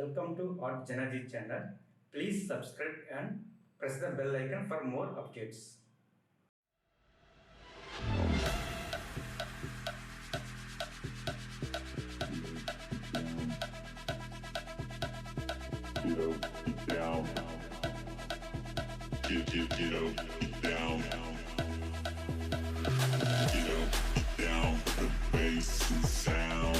Welcome to our JanaG channel. Please subscribe and press the bell icon for more updates. Get down. Get up, down. Get up, down. The bass and sound.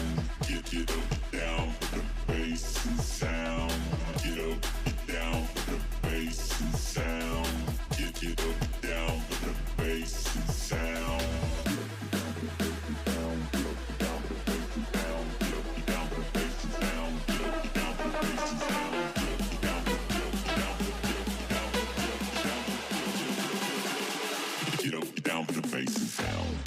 Get up, down. The bass and sound. Get up, down. The bass and sound. Get up, down. The bass and sound. Get up, down for the bass and sound.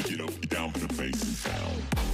Get up, down for the bass and sound.